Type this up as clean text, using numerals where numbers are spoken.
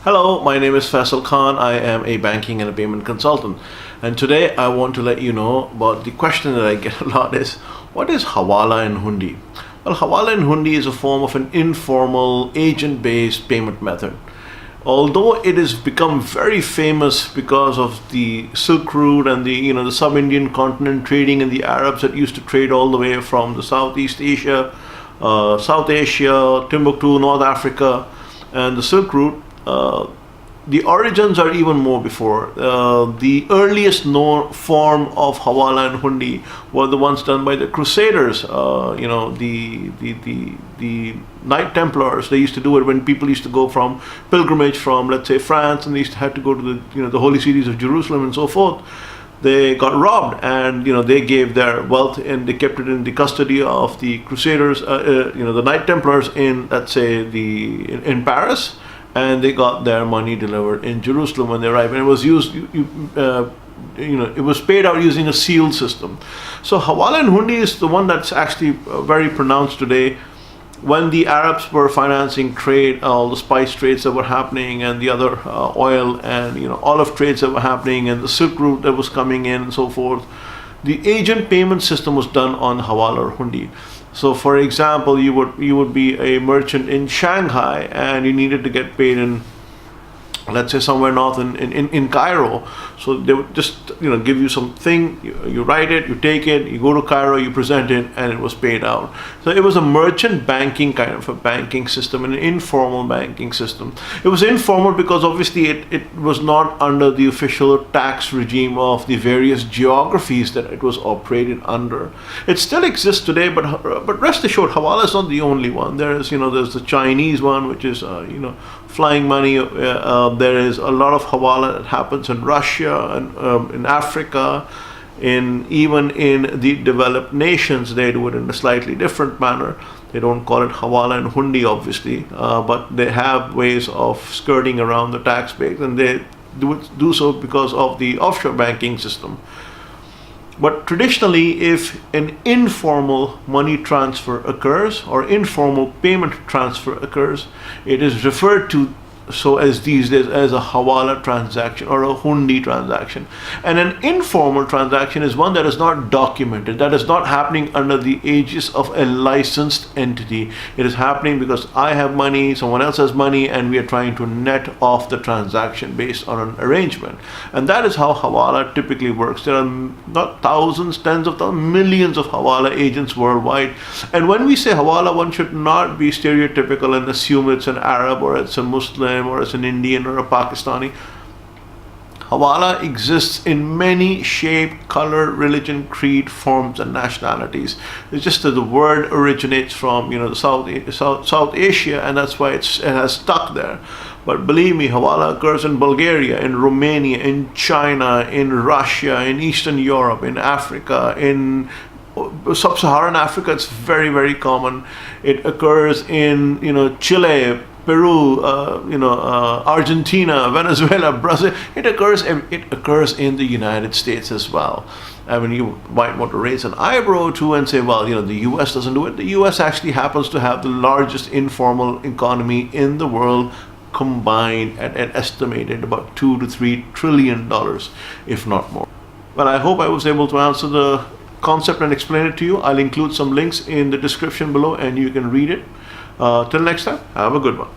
Hello, my name is Faisal Khan. I am a banking and a payment consultant. And today I want to let you know about the question that I get a lot is, what is Hawala and Hundi? Well, Hawala and Hundi is a form of an informal agent-based payment method. Although it has become very famous because of the Silk Route and the sub-Indian continent trading and the Arabs that used to trade all the way from the Southeast Asia, South Asia, Timbuktu, North Africa, and the Silk Route. The origins are even more before. The earliest known form of Hawala and Hundi were the ones done by the Crusaders. The Knight Templars. They used to do it when people used to go from pilgrimage from, let's say, France, and they used to have to go to the holy cities of Jerusalem and so forth. They got robbed, and they gave their wealth and they kept it in the custody of the Crusaders. The Knight Templars in, let's say, in Paris. And they got their money delivered in Jerusalem when they arrived, and it was used. It was paid out using a sealed system. So Hawala and Hundi is the one that's actually very pronounced today. When the Arabs were financing trade, all the spice trades that were happening, and the other oil and olive trades that were happening, and the Silk Route that was coming in, and so forth, the agent payment system was done on Hawala or Hundi. So, for example, you would be a merchant in Shanghai, and you needed to get paid in, let's say, somewhere north in Cairo. So they would just give you something, you write it, you take it, you go to Cairo, you present it, and it was paid out. So it was a merchant banking kind of a banking system, an informal banking system. It was informal because obviously it was not under the official tax regime of the various geographies that it was operated under. It still exists today, but rest assured, Hawala is not the only one. There's the Chinese one, which is flying money. There is a lot of Hawala that happens in Russia and in Africa, even in the developed nations. They do it in a slightly different manner. They don't call it Hawala and Hundi, obviously, but they have ways of skirting around the tax base, and they do so because of the offshore banking system. But traditionally, if an informal money transfer occurs or informal payment transfer occurs, it is referred to as these days as a Hawala transaction or a Hundi transaction. And an informal transaction is one that is not documented, that is not happening under the aegis of a licensed entity. It is happening because I have money, someone else has money, and we are trying to net off the transaction based on an arrangement. And that is how Hawala typically works. There are not thousands, tens of thousands, millions of Hawala agents worldwide. And when we say Hawala, one should not be stereotypical and assume it's an Arab or it's a Muslim or as an Indian or a Pakistani. Hawala exists in many shape, color, religion, creed, forms, and nationalities. It's just that the word originates from South Asia, and that's why it has stuck there. But believe me, Hawala occurs in Bulgaria, in Romania, in China, in Russia, in Eastern Europe, in Africa, in Sub-Saharan Africa. It's very, very common. It occurs in Chile, Peru, Argentina, Venezuela, Brazil. It occurs in the United States as well. I mean, you might want to raise an eyebrow too and say, well, the U.S. doesn't do it. The U.S. actually happens to have the largest informal economy in the world combined at an estimated about $2 to $3 trillion, if not more. Well, I hope I was able to answer the concept and explain it to you. I'll include some links in the description below, and you can read it. Till next time, have a good one.